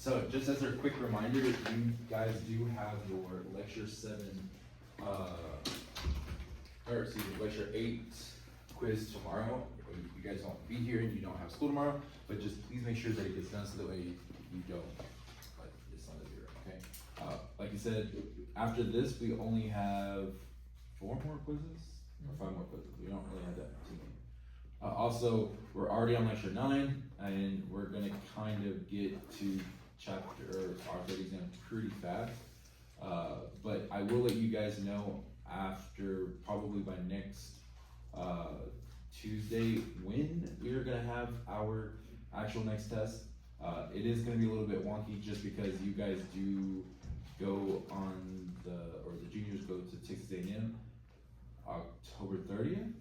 So just as a quick reminder, you guys do have your lecture 7, or excuse me, lecture 8 quiz tomorrow. You guys won't be here and you don't have school tomorrow, but just please make sure that it gets done so that way you don't, like, it's not a 0, okay? Like you said, after this, we only have 4 more quizzes, or 5 more quizzes. We don't really have that too many. Also, we're already on lecture 9, and we're gonna kind of get to chapter, or our third exam pretty fast. But I will let you guys know after, probably by next, Tuesday, when we're gonna have our actual next test. It is gonna be a little bit wonky just because you guys do go on or the juniors go to Texas A&M October 30th,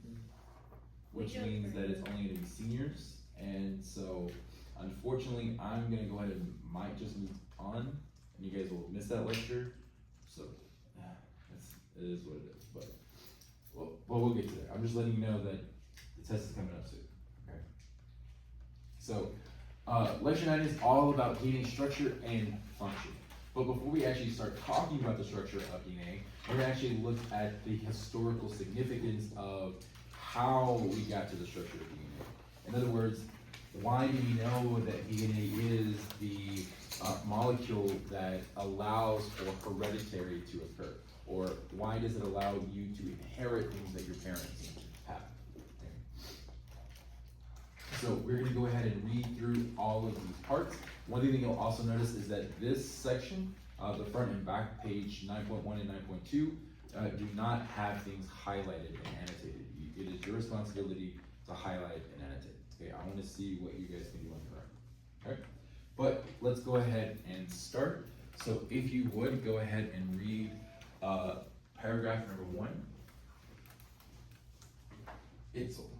which means that it's only gonna be seniors. And so, unfortunately, I'm gonna go ahead and might just move on, and you guys will miss that lecture. So, it is what it is, but we'll get to there. I'm just letting you know that the test is coming up soon, okay? So, lecture 9 is all about DNA structure and function. But before we actually start talking about the structure of DNA, we're gonna actually look at the historical significance of how we got to the structure of DNA. In other words, why do we know that DNA is the molecule that allows for hereditary to occur? Or why does it allow you to inherit things that your parents have? Okay. So we're gonna go ahead and read through all of these parts. One thing that you'll also notice is that this section, the front and back, page 9.1 and 9.2, do not have things highlighted and annotated. It is your responsibility to highlight and annotate. Okay, I want to see what you guys can do on your own. Okay, but let's go ahead and start. So if you would go ahead and read paragraph number 1. Itzel.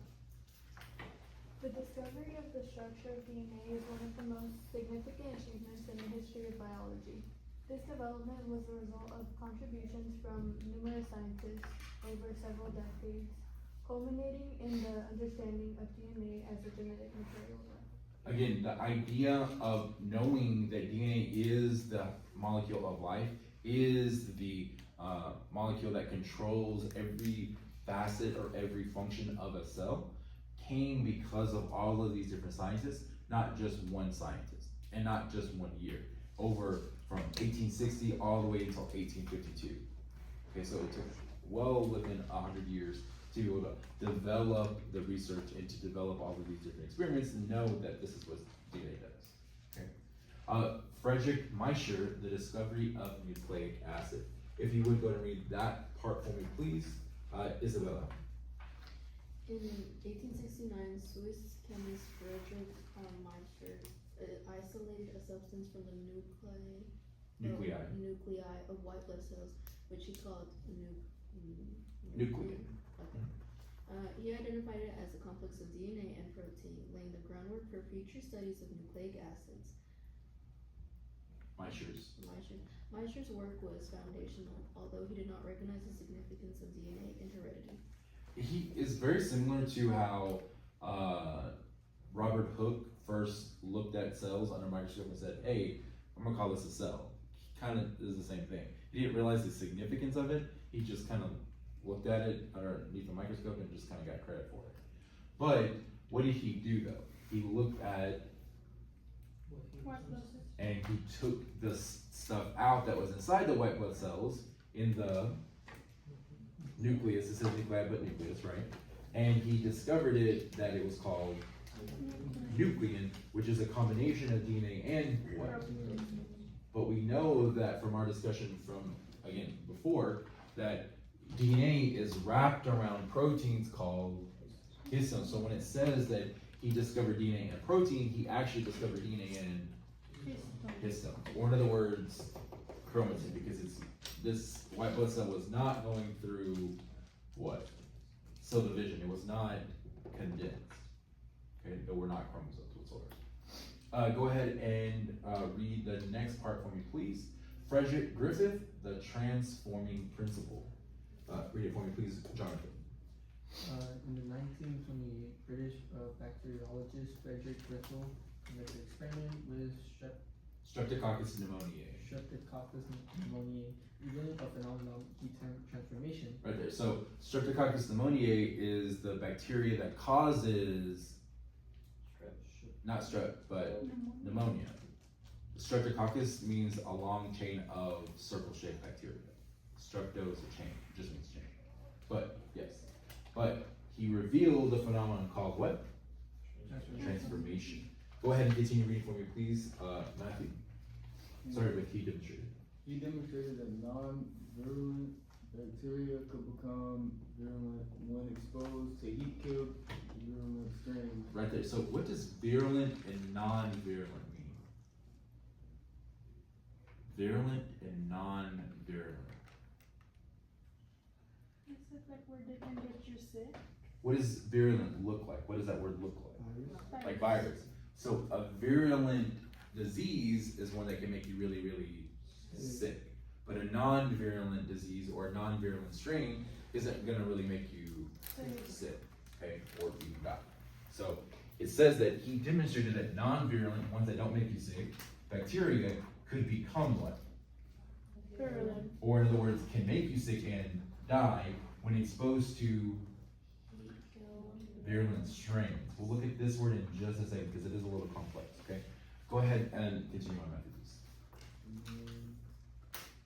The discovery of the structure of DNA is one of the most significant achievements in the history of biology. This development was the result of contributions from numerous scientists over several decades, culminating in the understanding of DNA as a genetic material. Again, the idea of knowing that DNA is the molecule of life, is the molecule that controls every facet or every function of a cell, came because of all of these different scientists, not just one scientist, and not just 1 year, over from 1860 all the way until 1852. Okay, so it took well within 100 years to be able to develop the research and to develop all of these different experiments and know that this is what DNA does. Okay. Friedrich Miescher, the discovery of nucleic acid. If you would go and read that part for me, please, Isabella. In 1869, Swiss chemist Friedrich Miescher isolated a substance from the nuclei of white blood cells, which he called Nuclein. Okay. He identified it as a complex of DNA and protein, laying the groundwork for future studies of nucleic acids. Miescher's work was foundational, although he did not recognize the significance of DNA in heredity. He is very similar to how Robert Hooke first looked at cells under a microscope and said, hey, I'm gonna call this a cell. He kind of is the same thing. He didn't realize the significance of it. He just kind of looked at it underneath the microscope and just kind of got credit for it. But what did he do though? He looked at and he took the stuff out that was inside the white blood cells in the nucleus. It says nuclei, but nucleus, right? And he discovered that it was called nuclein, which is a combination of DNA and what? But we know that from our discussion from, again, before, that DNA is wrapped around proteins called histones. So when it says that he discovered DNA in a protein, he actually discovered DNA in histone. Or in other words, chromatin, because this white blood cell was not going through what? Cell division. It was not condensed. Okay, there were not chromosomes whatsoever. Go ahead and read the next part for me, please. Frederick Griffith, the transforming principle. Read it for me, please, Jonathan. In the 1928, British bacteriologist Frederick Griffith conducted an experiment with Streptococcus pneumoniae. Streptococcus pneumoniae, even a phenomenon transformation. Right there. So Streptococcus pneumoniae is the bacteria that causes not strep, but pneumonia. Streptococcus means a long chain of circle-shaped bacteria. Strepto is a chain, just means chain. But yes, but he revealed a phenomenon called what? Transformation. Go ahead and continue reading for me, please, Matthew. Sorry, but he demonstrated. He demonstrated that non-virulent bacteria could become virulent when exposed to heat-killed virulent strains. Right there. So what does virulent and non-virulent mean? Virulent and non-virulent. Is it like where they can get you sick? What does virulent look like? What does that word look like? Like virus. So a virulent disease is one that can make you really, really sick. But a non-virulent disease or a non-virulent strain isn't gonna really make you sick, okay, or even die. So it says that he demonstrated that non-virulent, ones that don't make you sick, bacteria could become what? Virulent. Or in other words, can make you sick and die when exposed to virulent strains. We'll look at this word in just a second because it is a little complex, okay? Go ahead and continue on, Matthew, please.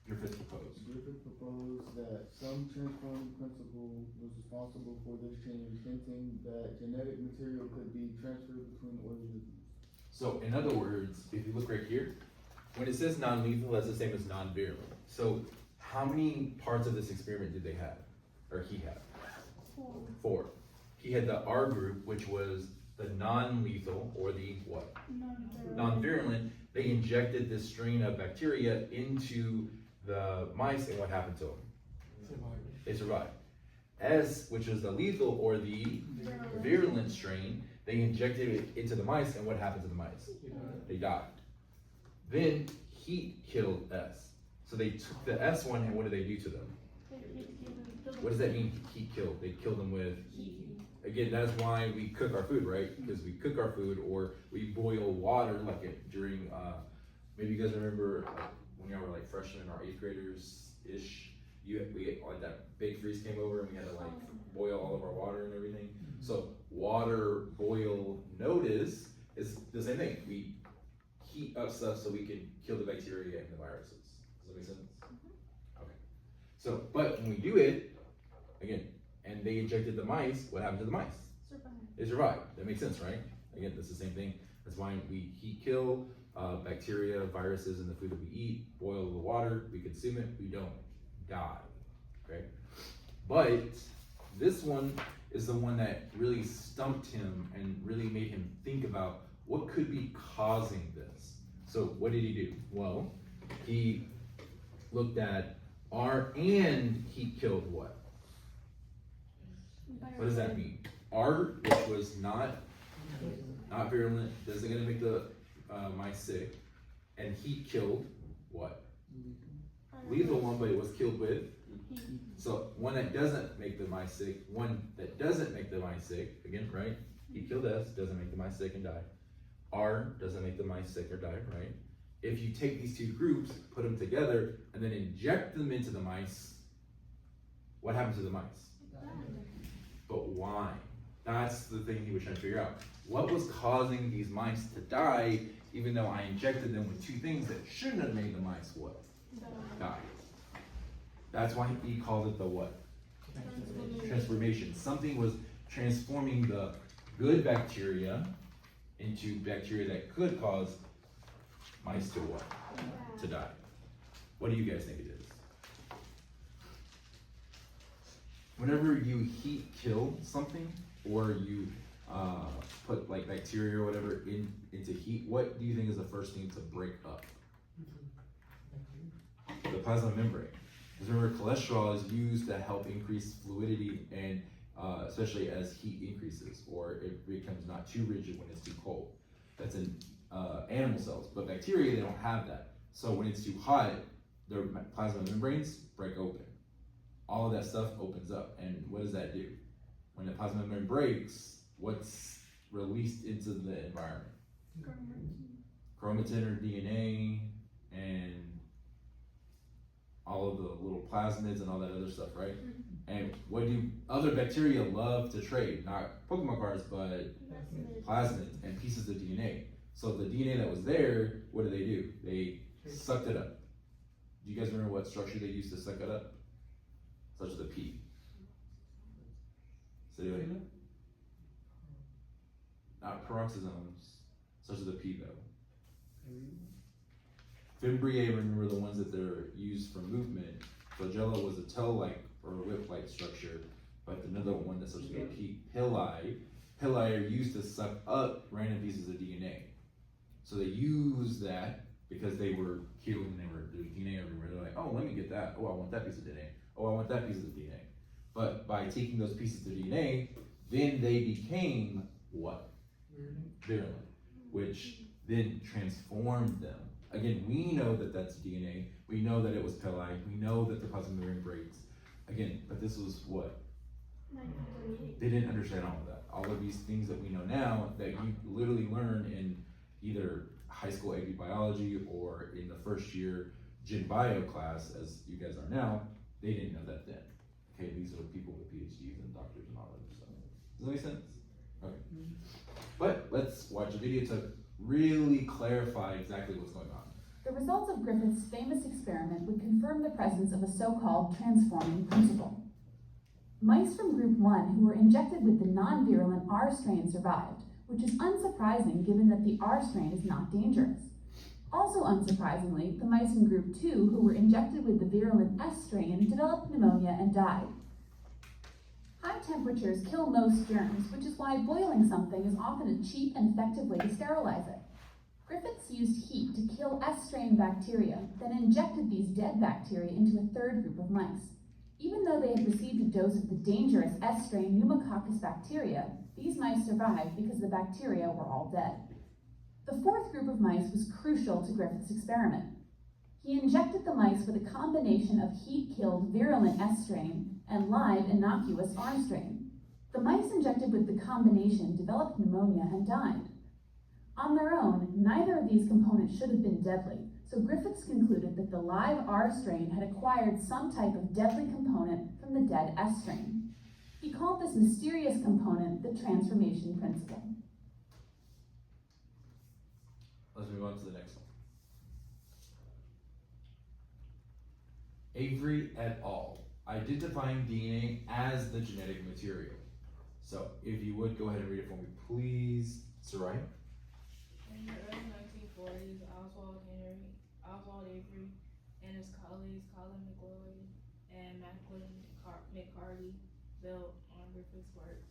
Griffith proposed. Griffith proposed that some transforming principle was responsible for this change, hinting that genetic material could be transferred between organisms. So, in other words, if you look right here, when it says non-lethal, that's the same as non-virulent. So, how many parts of this experiment did they have? Or he had? 4. He had the R group, which was the non-lethal, or the what? Non-virulent. They injected this strain of bacteria into the mice, and what happened to them? They survived. S, which was the lethal, or the virulent strain, they injected it into the mice, and what happened to the mice? They died. Then heat killed S. So they took the S one, and what did they do to them? What does that mean, heat killed? They killed them with heat. Again, that's why we cook our food, right? Because we cook our food, or we boil water, like during, maybe you guys remember when y'all were like freshmen or 8th graders-ish, like that big freeze came over and we had to like boil all of our water and everything. So water boil notice is the same thing. We heat up stuff so we can kill the bacteria and the viruses. Does that make sense? Okay. So, but when we do it, again, and they injected the mice, what happened to the mice? They survived. That makes sense, right? Again, that's the same thing. That's why we heat kill bacteria, viruses in the food that we eat, boil the water, we consume it, we don't die, okay? But this one is the one that really stumped him and really made him think about what could be causing this. So what did he do? Well, he looked at R and he killed what? What does that mean? R, which was not virulent, isn't gonna make the mice sick, and he killed what? Lethal one, but it was killed with. So one that doesn't make the mice sick, one that doesn't make the mice sick, again, right? He killed S, doesn't make the mice sick and die. R doesn't make the mice sick or die, right? If you take these two groups, put them together, and then inject them into the mice, what happens to the mice? But why? That's the thing he was trying to figure out. What was causing these mice to die, even though I injected them with two things that shouldn't have made the mice what? Die. That's why he called it the what? Transformation. Something was transforming the good bacteria into bacteria that could cause mice to what? To die. What do you guys think it is? Whenever you heat kill something, or you put like bacteria or whatever into heat, what do you think is the first thing to break up? The plasma membrane. Because remember, cholesterol is used to help increase fluidity, and especially as heat increases, or it becomes not too rigid when it's too cold. That's in animal cells, but bacteria, they don't have that. So when it's too hot, their plasma membranes break open. All of that stuff opens up, and what does that do? When the plasma membrane breaks, what's released into the environment? chromatin or DNA and all of the little plasmids and all that other stuff, right? And what do other bacteria love to trade? Not Pokemon cards, but plasmids and pieces of DNA. So the DNA that was there, what do? They sucked it up. Do you guys remember what structure they used to suck it up? Such as the P. So anyway, not peroxisomes, such as the P though. Fimbriae, remember the ones that they're used for movement. Flagella was a tail-like or a whip-like structure, but another one that's such as the P. Pili. Pili are used to suck up random pieces of DNA. So they use that because they were killing, there's DNA everywhere. They're like, oh, let me get that. Oh, I want that piece of DNA. Oh, I want that piece of DNA. But by taking those pieces of DNA, then they became what? Virulent, which then transformed them. Again, we know that that's DNA. We know that it was pili. We know that the plasma membrane breaks. Again, but this was what? 1938. They didn't understand all of that. All of these things that we know now that you literally learn in either high school AP biology or in the first year Gen Bio class, as you guys are now, they didn't know that then. Okay, these are people with PhDs and doctors and all that other stuff. Does that make sense? Okay. But let's watch a video to really clarify exactly what's going on. The results of Griffith's famous experiment would confirm the presence of a so-called transforming principle. Mice from group 1 who were injected with the non-virulent R strain survived, which is unsurprising given that the R strain is not dangerous. Also unsurprisingly, the mice in group 2 who were injected with the virulent S strain developed pneumonia and died. High temperatures kill most germs, which is why boiling something is often a cheap and effective way to sterilize it. Griffiths used heat to kill S strain bacteria, then injected these dead bacteria into a third group of mice. Even though they had received a dose of the dangerous S strain pneumococcus bacteria, these mice survived because the bacteria were all dead. The fourth group of mice was crucial to Griffith's experiment. He injected the mice with a combination of heat-killed virulent S strain and live innocuous R strain. The mice injected with the combination developed pneumonia and died. On their own, neither of these components should have been deadly, so Griffiths concluded that the live R strain had acquired some type of deadly component from the dead S strain. He called this mysterious component the transformation principle. Let's move on to the next one. Avery et al. Identifying DNA as the genetic material. So, if you would go ahead and read it for me, please, Sarai. In the early 1940s, Oswald Avery and his colleagues Colin McLeod and Macklin McCarty built on Griffith's work.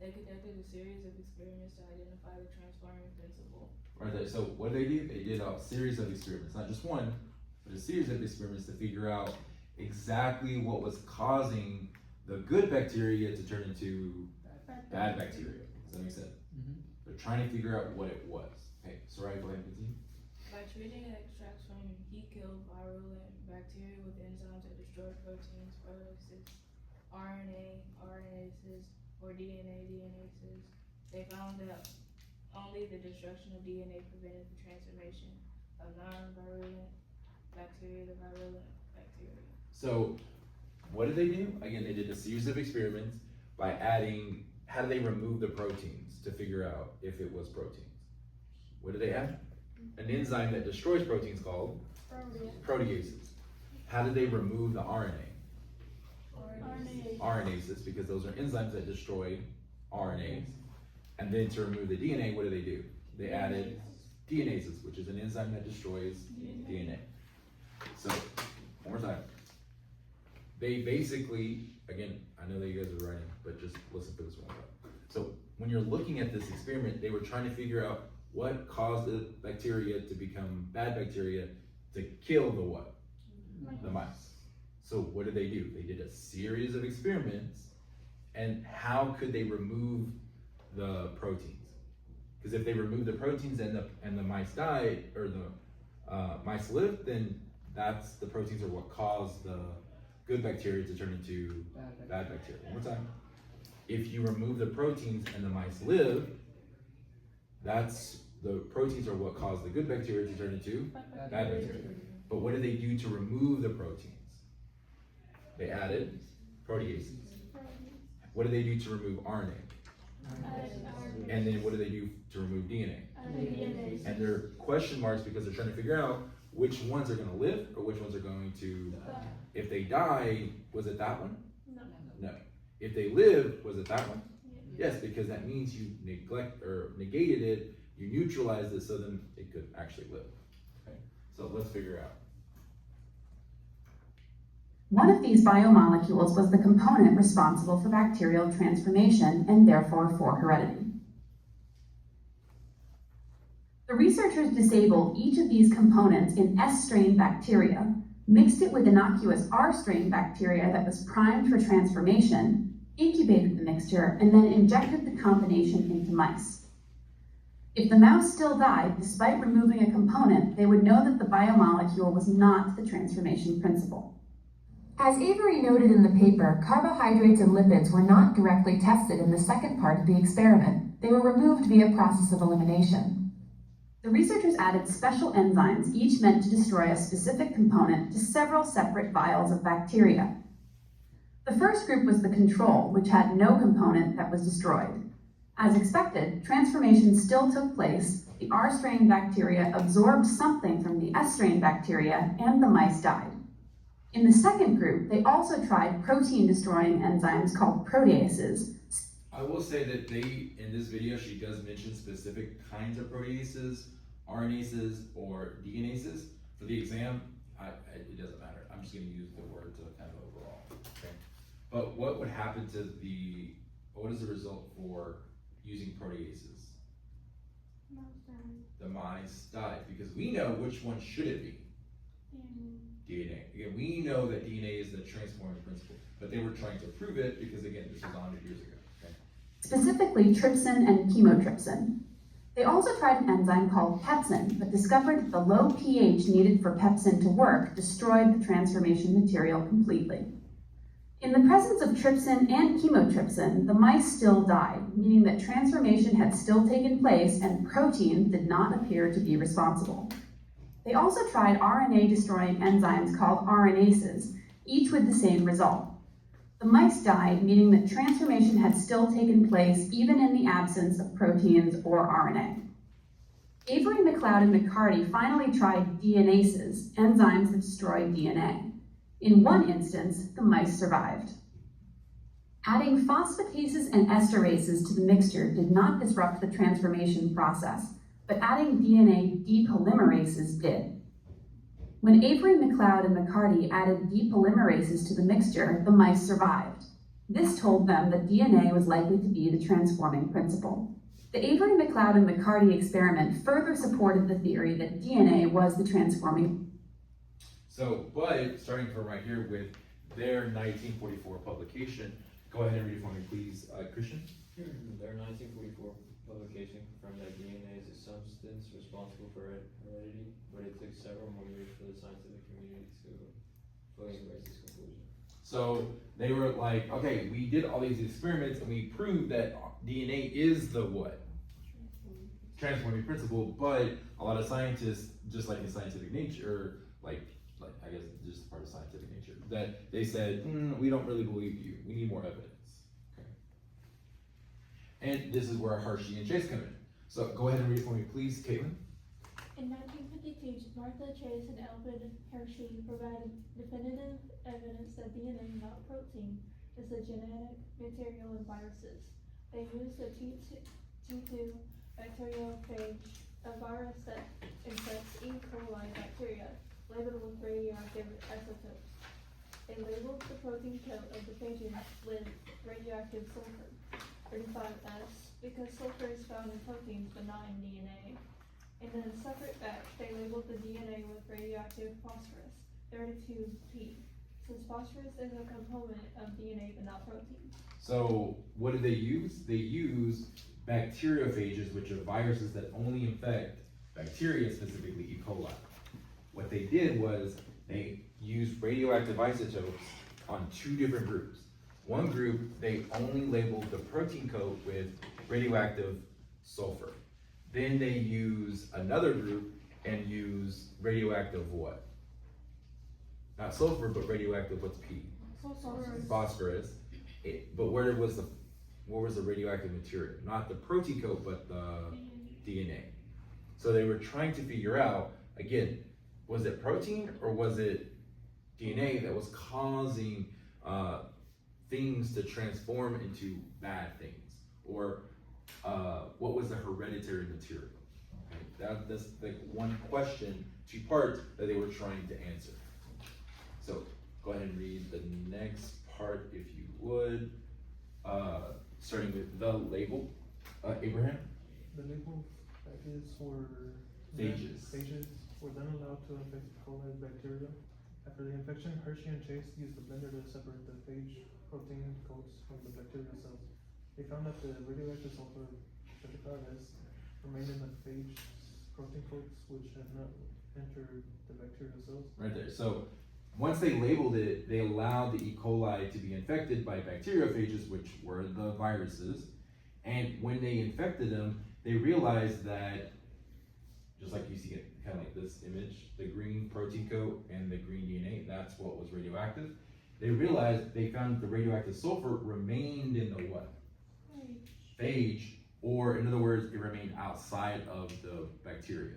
They conducted a series of experiments to identify the transforming principle. Right there. So what did? They did a series of experiments, not just one, but a series of experiments to figure out exactly what was causing the good bacteria to turn into bad bacteria. Does that make sense? Mm-hmm. They're trying to figure out what it was. Okay, Sarai, go ahead and continue. By treating extracts from heat-killed virulent bacteria with enzymes that destroy proteins, proteases, RNA, RNases, or DNA, DNases, they found that only the destruction of DNA prevented the transformation of non-virulent bacteria to virulent bacteria. So what did they do? Again, they did a series of experiments by adding, how do they remove the proteins to figure out if it was proteins? What did they add? An enzyme that destroys proteins called proteases. How did they remove the RNA? RNases, because those are enzymes that destroy RNAs. And then to remove the DNA, what do? They added DNases, which is an enzyme that destroys DNA. So, one more time. They basically, again, I know that you guys are writing, but just listen for this one more time. So, when you're looking at this experiment, they were trying to figure out what caused the bacteria to become bad bacteria to kill the what? The mice. So what did? They did a series of experiments, and how could they remove the proteins? Because if they removed the proteins and the mice died, or the mice lived, then that's the proteins are what caused the good bacteria to turn into bad bacteria. One more time. If you remove the proteins and the mice live, that's the proteins are what cause the good bacteria to turn into Bad bad bacteria. But what did they do to remove the proteins? They added proteases. What did they do to remove RNA? And then what do they do to remove DNA? And they're question marks because they're trying to figure out which ones are going to live or which ones are going to, if they die, was it that one? No. If they live, was it that one? Yes, because that means you neglect or negated it, you neutralized it so then it could actually live. Okay, so let's figure out. One of these biomolecules was the component responsible for bacterial transformation and therefore for heredity. The researchers disabled each of these components in S-strain bacteria, mixed it with innocuous R-strain bacteria that was primed for transformation, incubated the mixture, and then injected the combination into mice. If the mouse still died despite removing a component, they would know that the biomolecule was not the transformation principle. As Avery noted in the paper, carbohydrates and lipids were not directly tested in the second part of the experiment. They were removed via process of elimination. The researchers added special enzymes, each meant to destroy a specific component, to several separate vials of bacteria. The first group was the control, which had no component that was destroyed. As expected, transformation still took place, the R-strain bacteria absorbed something from the S-strain bacteria, and the mice died. In the second group, they also tried protein-destroying enzymes called proteases. I will say that in this video, she does mention specific kinds of proteases, RNases, or DNases. For the exam, it doesn't matter. I'm just gonna use the word to kind of overall, okay? But what would happen to what is the result for using proteases? The mice died, because we know which one should it be? DNA. Again, we know that DNA is the transforming principle, but they were trying to prove it because, again, this was 100 years ago. Okay? Specifically trypsin and chymotrypsin. They also tried an enzyme called pepsin, but discovered that the low pH needed for pepsin to work destroyed the transformation material completely. In the presence of trypsin and chymotrypsin, the mice still died, meaning that transformation had still taken place and proteins did not appear to be responsible. They also tried RNA-destroying enzymes called RNases, each with the same result. The mice died, meaning that transformation had still taken place even in the absence of proteins or RNA. Avery, McLeod, and McCarty finally tried DNases, enzymes that destroy DNA. In one instance, the mice survived. Adding phosphatases and esterases to the mixture did not disrupt the transformation process, but adding DNA depolymerases did. When Avery, McLeod, and McCarty added depolymerases to the mixture, the mice survived. This told them that DNA was likely to be the transforming principle. The Avery, McLeod, and McCarty experiment further supported the theory that DNA was the transforming. So, but starting from right here with their 1944 publication, go ahead and read it for me, please, Christian. Their 1944 publication confirmed that DNA is a substance responsible for heredity, but it took several more years for the scientific community to fully embrace this conclusion. So they were like, okay, we did all these experiments and we proved that DNA is the what? Transforming principle, but a lot of scientists, just like in scientific nature, like I guess just part of scientific nature, that they said, we don't really believe you. We need more evidence. Okay. And this is where Hershey and Chase come in. So go ahead and read it for me, please, Caitlin. In 1952, Martha Chase and Alfred Hershey provided definitive evidence that DNA, not protein, is the genetic material in viruses. They used the T2 bacteriophage, a virus that infects E. coli bacteria, labeled with radioactive isotopes. They labeled the protein coat of the phages with radioactive sulfur, 35S, because sulfur is found in proteins but not in DNA. In a separate batch, they labeled the DNA with radioactive phosphorus, 32P, since phosphorus is a component of DNA but not protein. So what did they use? They use bacteriophages, which are viruses that only infect bacteria, specifically E. coli. What they did was they used radioactive isotopes on two different groups. One group, they only labeled the protein coat with radioactive sulfur. Then they use another group and use radioactive what? Not sulfur, but radioactive, what's P? Phosphorus. But what was the radioactive material? Not the protein coat, but the DNA. So they were trying to figure out, again, was it protein or was it DNA that was causing things to transform into bad things? Or what was the hereditary material? Okay, that's the one question, 2 parts that they were trying to answer. So go ahead and read the next part if you would, starting with the label. Abraham? The label phages Phages. were then allowed to infect E. coli bacteria. After the infection, Hershey and Chase used the blender to separate the phage protein coats from the bacterial cells. They found that the radioactive sulfur tetrachloride remained in the phage protein coats, which had not entered the bacterial cells. Right there. So once they labeled it, they allowed the E. coli to be infected by bacteriophages, which were the viruses. And when they infected them, they realized that, just like you see it, kind of like this image, the green protein coat and the green DNA, that's what was radioactive. They realized they found that the radioactive sulfur remained in the what? Phage, or in other words, it remained outside of the bacteria.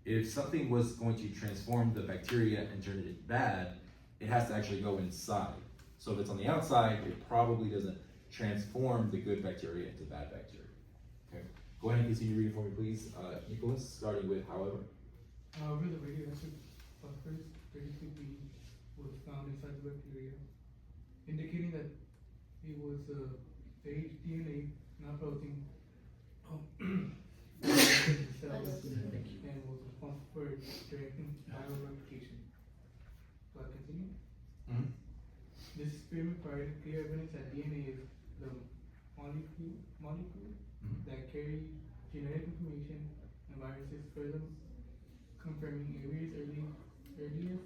If something was going to transform the bacteria and turn it bad, it has to actually go inside. So if it's on the outside, it probably doesn't transform the good bacteria into bad bacteria. Okay, go ahead and continue reading for me, please. Nicholas, starting with however. However, the radioactive phosphorus predictably was found inside the bacteria, indicating that it was phage DNA, not protein, cells, and was responsible for directing viral replication. Do I continue? Mhm. This experiment provided clear evidence that DNA is the molecule that carry genetic information and viruses, further confirming Avery's earlier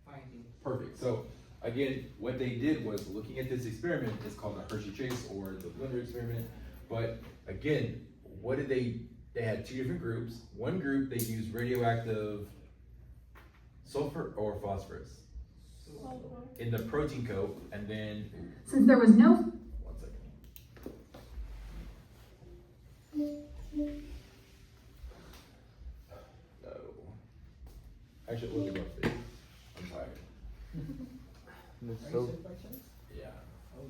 findings. Perfect. So again, what they did was looking at this experiment. It's called the Hershey-Chase or the blender experiment. But again, what did they had 2 different groups. One group, they used radioactive sulfur or phosphorus in the protein coat, and then, Since there was no 1 second. No. Actually, look at both. I'm tired. So, Yeah,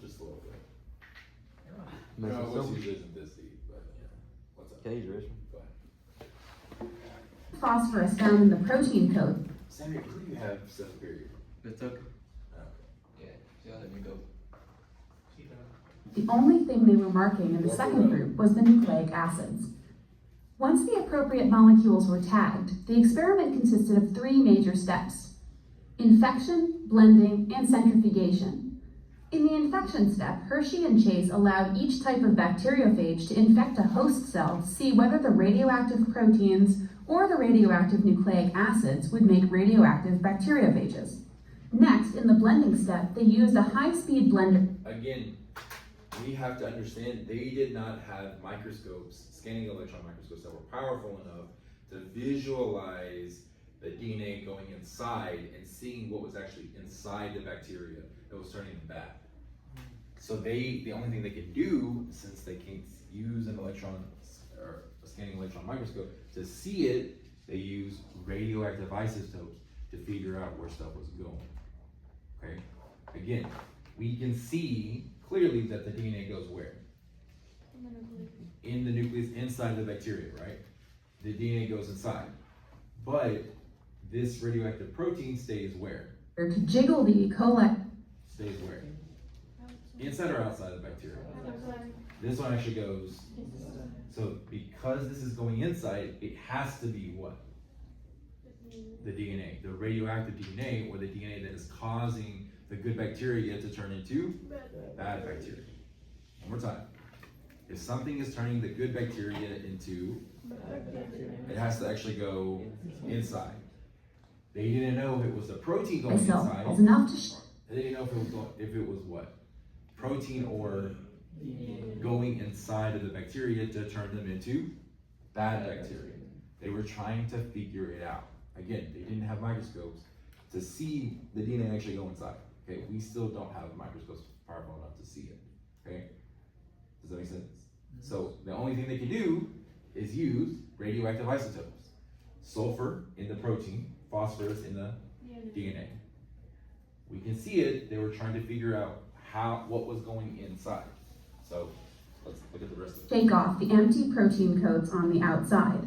just a little bit. Mr. No, Silver- what's usually isn't this deep, but yeah. What's up? Can I use yours? Go ahead. phosphorus found in the protein coat, Sammy, who do you have 7th period? It's okay. Okay. Yeah, so let me go. the only thing they were marking in the second group was the nucleic acids. Once the appropriate molecules were tagged, the experiment consisted of 3 major steps: infection, blending, and centrifugation. In the infection step, Hershey and Chase allowed each type of bacteriophage to infect a host cell to see whether the radioactive proteins or the radioactive nucleic acids would make radioactive bacteriophages. Next, in the blending step, they used a high-speed blender. Again, we have to understand they did not have microscopes, scanning electron microscopes that were powerful enough to visualize the DNA going inside and seeing what was actually inside the bacteria that was turning them bad. So the only thing they could do, since they can't use an electron or a scanning electron microscope to see it, they use radioactive isotopes to figure out where stuff was going. Okay? Again, we can see clearly that the DNA goes where? In the nucleus, inside the bacteria, right? The DNA goes inside. But this radioactive protein stays where? To jiggle the E. coli. Stays where? Inside or outside of the bacteria? This one actually goes, so because this is going inside, it has to be what? The DNA, the radioactive DNA, or the DNA that is causing the good bacteria to turn into bad bacteria. One more time. If something is turning the good bacteria into, it has to actually go inside. They didn't know if it was the protein going Myself inside. as enough to They didn't know if it was what? Protein or going inside of the bacteria to turn them into bad bacteria. They were trying to figure it out. Again, they didn't have microscopes to see the DNA actually go inside. Okay, we still don't have microscopes powerful enough to see it. Okay, does that make sense? So the only thing they can do is use radioactive isotopes. Sulfur in the protein, phosphorus in the DNA. We can see it. They were trying to figure out what was going inside. So let's look at the rest of it. Take off the empty protein coats on the outside.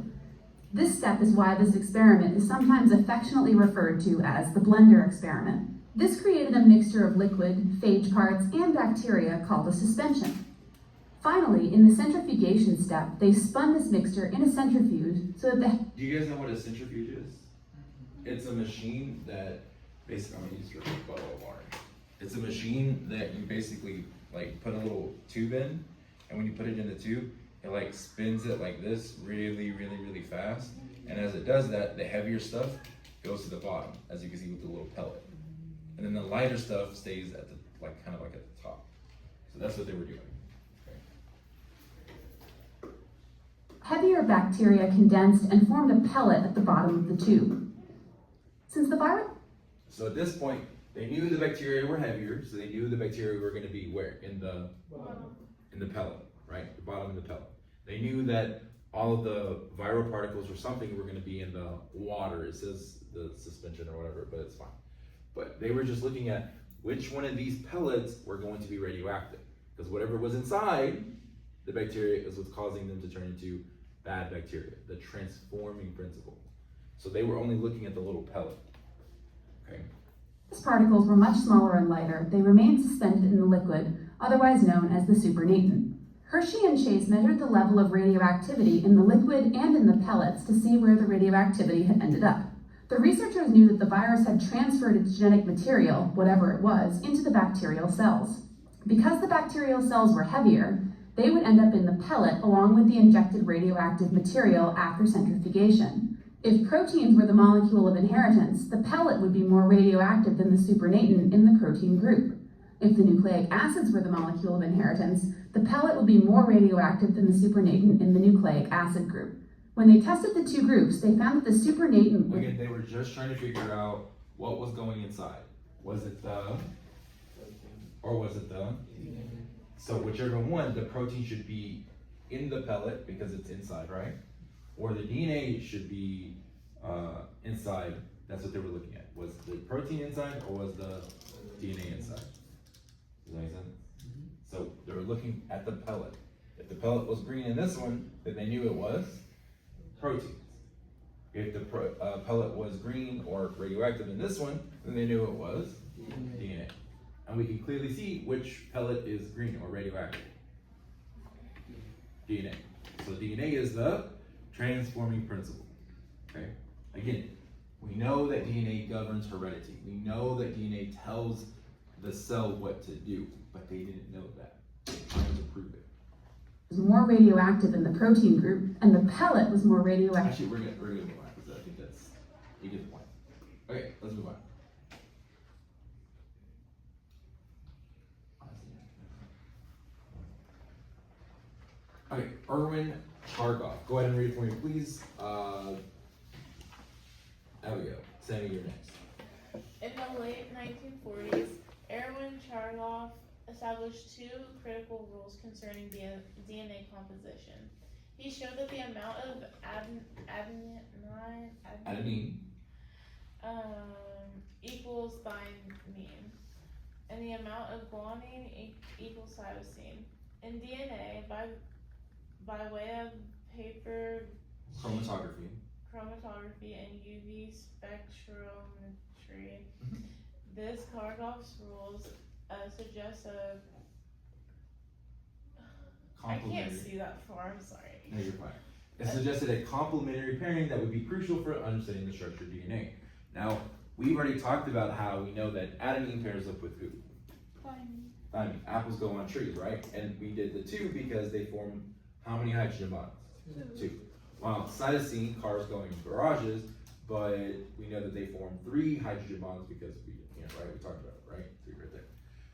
This step is why this experiment is sometimes affectionately referred to as the blender experiment. This created a mixture of liquid, phage parts, and bacteria called a suspension. Finally, in the centrifugation step, they spun this mixture in a centrifuge so that the... Do you guys know what a centrifuge is? It's a machine that basically, I'm gonna use your bottle of water. It's a machine that you basically like put a little tube in, and when you put it in the tube, it like spins it like this really fast. And as it does that, the heavier stuff goes to the bottom, as you can see with the little pellet. And then the lighter stuff stays at the kind of like at the top. So that's what they were doing. Heavier bacteria condensed and formed a pellet at the bottom of the tube. Since the virus... So at this point, they knew the bacteria were heavier, so they knew the bacteria were going to be where? In the pellet, right? The bottom of the pellet. They knew that all of the viral particles or something were going to be in the water. It says the suspension or whatever, but it's fine. But they were just looking at which one of these pellets were going to be radioactive. Because whatever was inside the bacteria is what's causing them to turn into bad bacteria, the transforming principle. So they were only looking at the little pellet. Okay. These particles were much smaller and lighter. They remained suspended in the liquid, otherwise known as the supernatant. Hershey and Chase measured the level of radioactivity in the liquid and in the pellets to see where the radioactivity had ended up. The researchers knew that the virus had transferred its genetic material, whatever it was, into the bacterial cells. Because the bacterial cells were heavier, they would end up in the pellet along with the injected radioactive material after centrifugation. If proteins were the molecule of inheritance, the pellet would be more radioactive than the supernatant in the protein group. If the nucleic acids were the molecule of inheritance, the pellet would be more radioactive than the supernatant in the nucleic acid group. When they tested the two groups, they found that the supernatant... Again, they were just trying to figure out what was going inside. Was it the... or was it the... So whichever one, the protein should be in the pellet because it's inside, right? Or the DNA should be inside. That's what they were looking at. Was the protein inside or was the DNA inside? Does that make sense? So they were looking at the pellet. If the pellet was green in this one, then they knew it was proteins. If the pellet was green or radioactive in this one, then they knew it was DNA. And we can clearly see which pellet is green or radioactive. DNA. So DNA is the transforming principle. Okay? Again, we know that DNA governs heredity. We know that DNA tells the cell what to do, but they didn't know that. They're trying to prove it. Was more radioactive in the protein group, and the pellet was more radioactive. Actually, we're gonna move on because I think you get the point. Okay, let's move on. Okay, Erwin Chargaff. Go ahead and read it for me, please. There we go. Sammy, you're next. In the late 1940s, Erwin Chargaff established two critical rules concerning DNA composition. He showed that the amount of adenine equals thymine, and the amount of guanine equals cytosine. In DNA, by way of paper chromatography and UV spectrometry, this Chargaff's rules suggest a... I can't see that far, I'm sorry. No, you're fine. It suggested a complementary pairing that would be crucial for understanding the structure of DNA. Now, we've already talked about how we know that adenine pairs up with who? Thymine. Apples go on trees, right? And we did the two because they form how many hydrogen bonds? Two. While cytosine, cars going in garages, but we know that they form 3 hydrogen bonds because we talked about it, right? 3 right there.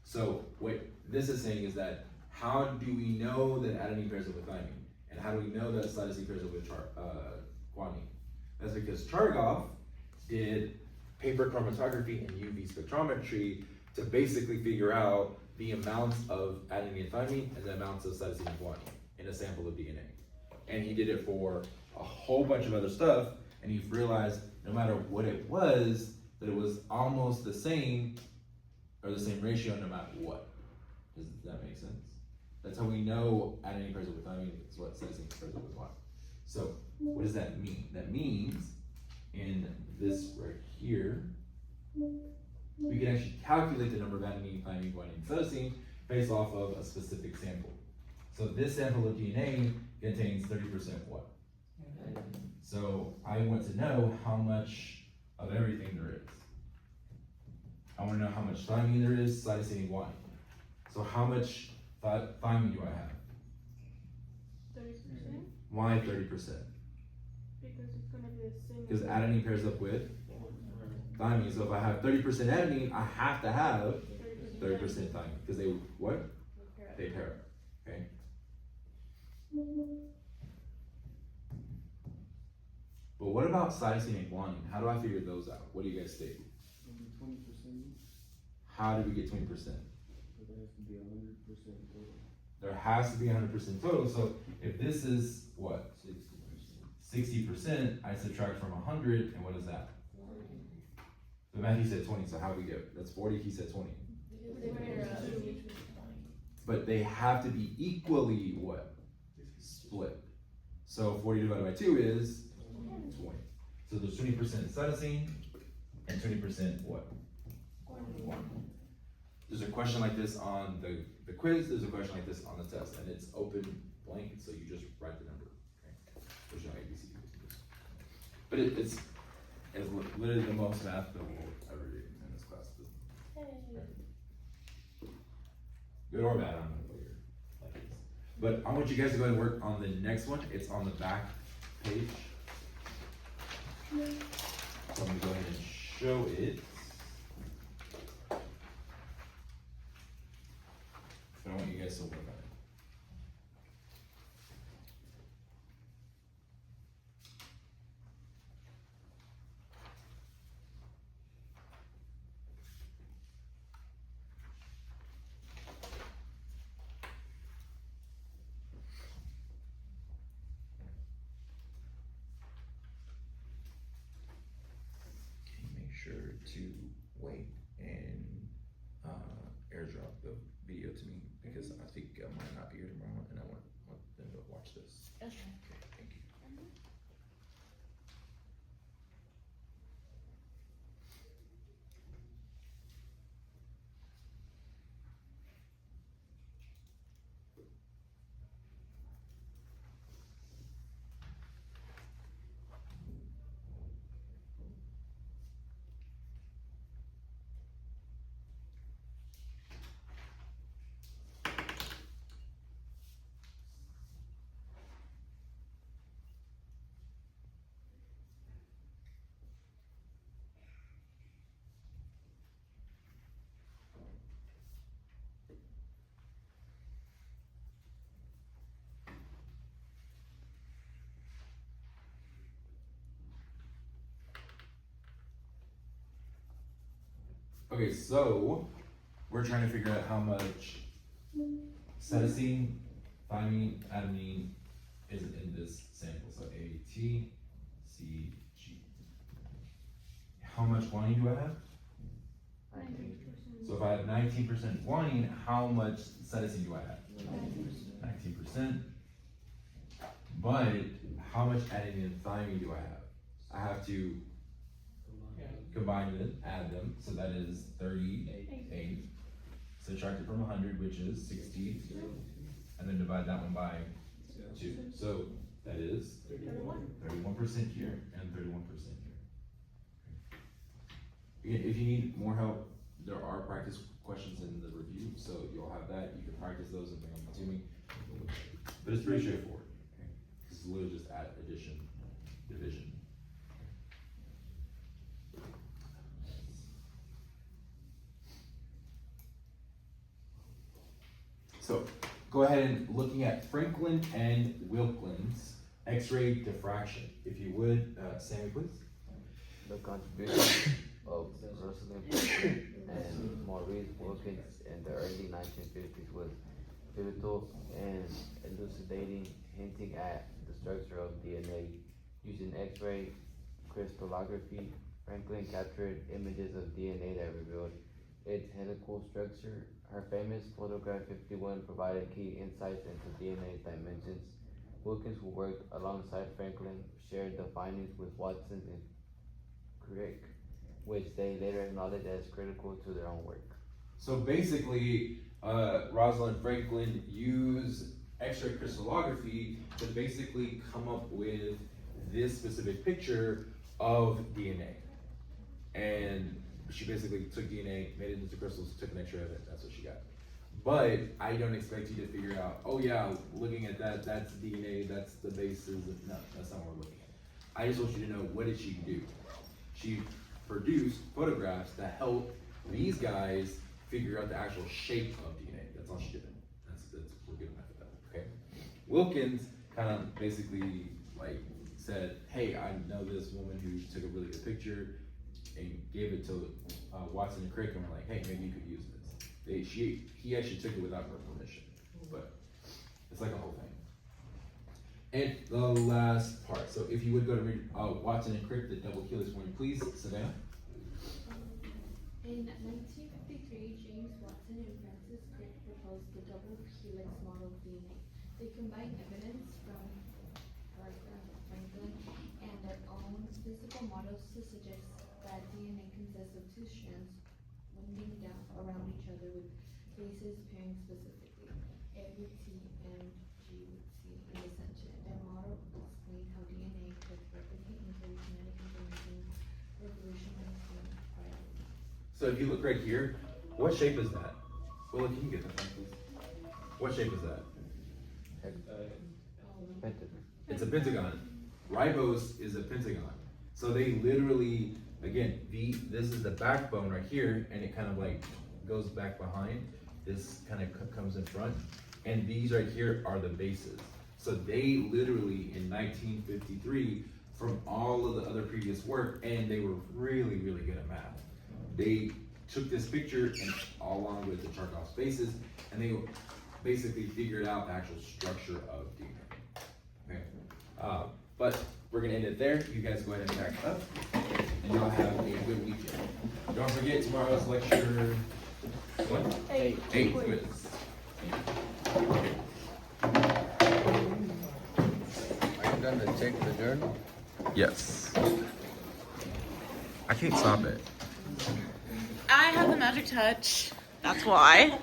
So what this is saying is that how do we know that adenine pairs up with thymine? And how do we know that cytosine pairs up with guanine? That's because Chargaff did paper chromatography and UV spectrometry to basically figure out the amounts of adenine and thymine and the amounts of cytosine and guanine in a sample of DNA. And he did it for a whole bunch of other stuff, and he realized no matter what it was, that it was almost the same, or the same ratio no matter what. Does that make sense? That's how we know adenine pairs up with thymine is what cytosine pairs up with what. So what does that mean? That means in this right here, we can actually calculate the number of adenine, thymine, guanine, and cytosine based off of a specific sample. So this sample of DNA contains 30% what? So I want to know how much of everything there is. I want to know how much thymine there is, cytosine, and guanine. So how much thymine do I have? 30%? Why 30%? Because it's gonna be the same. Because adenine pairs up with thymine. So if I have 30% adenine, I have to have 30% thymine. Because they what? They pair up. Okay. But what about cytosine and guanine? How do I figure those out? What do you guys think? 20%. How do we get 20%? So there has to be 100% total. There has to be 100% total. So if this is what? 60%, I subtract from 100, and what is that? 40. But Matthew said 20, so how do we get? That's 40, he said 20. But they have to be equally what? Split. So 40 divided by 2 is 20. So there's 20% cytosine and 20% what? There's a question like this on the quiz, there's a question like this on the test, and it's open blank, so you just write the number. Okay? There's no ABC. But it's literally the most math that we'll ever do in this class. Good or bad, I don't know what you're like this. But I want you guys to go ahead and work on the next one. It's on the back page. So I'm gonna go ahead and show it. But I want you guys to work on it. Make sure to wait and airdrop the video to me because I think I might not be here tomorrow and I want them to watch this. Okay. Okay, thank you. Okay, so we're trying to figure out how much cytosine, thymine, adenine is in this sample. So A, T, C, G. How much guanine do I have? 19%. So if I have 19% guanine, how much cytosine do I have? 19%. But how much adenine and thymine do I have? I have to combine it, add them, so that is 38. Subtract it from 100, which is 60, and then divide that one by 2. So that is 31% here and 31% here. Again, if you need more help, there are practice questions in the review, so you'll have that. You can practice those and bring them to me. But it's pretty straightforward. Okay? It's literally just add, addition, division. So go ahead and looking at Franklin and Wilkins X-ray diffraction. If you would, Sammy, please. The contribution of Rosalind Franklin and Maurice Wilkins in the early 1950s was pivotal in elucidating, hinting at the structure of DNA. Using X-ray crystallography, Franklin captured images of DNA that revealed its helical structure. Her famous photograph 51 provided key insights into DNA's dimensions. Wilkins, who worked alongside Franklin, shared the findings with Watson and Crick, which they later acknowledged as critical to their own work. So basically, Rosalind Franklin used X-ray crystallography to basically come up with this specific picture of DNA. And she basically took DNA, made it into crystals, took an X-ray of it, that's what she got. But I don't expect you to figure out, oh yeah, looking at that, that's DNA, that's the bases. No, that's not what we're looking at. I just want you to know, what did she do? She produced photographs that help these guys figure out the actual shape of DNA. That's all she did. We're good enough with that, okay? Wilkins kind of basically like said, hey, I know this woman who took a really good picture and gave it to Watson and Crick, and we're like, hey, maybe you could use this. He actually took it without her permission, but it's like a whole thing. And the last part, so if you would go to read Watson and Crick, the double helix for me, please, Savannah. In 1953, James Watson and Francis Crick proposed the double helix model of DNA. They combined evidence from Franklin and their own physical models to suggest that DNA consists of two strands winding down around each other with bases pairing specifically. A with T and G with C in the center. Their model explained how DNA could replicate and carry genetic information, revolutionizing biology. So if you look right here, what shape is that? Well, can you get that one, please? What shape is that? Pentagon. It's a pentagon. Ribose is a pentagon. So they literally, again, this is the backbone right here, and it kind of like goes back behind. This kind of comes in front. And these right here are the bases. So they literally, in 1953, from all of the other previous work, and they were really, really good at math. They took this picture and along with the Chargaff's bases, and they basically figured out the actual structure of DNA. Okay. But we're gonna end it there. You guys go ahead and pack up, and y'all have a good weekend. Don't forget tomorrow's lecture. What? 8 quiz. Are you gonna check the journal? Yes. I can't stop it. I have the magic touch. That's why.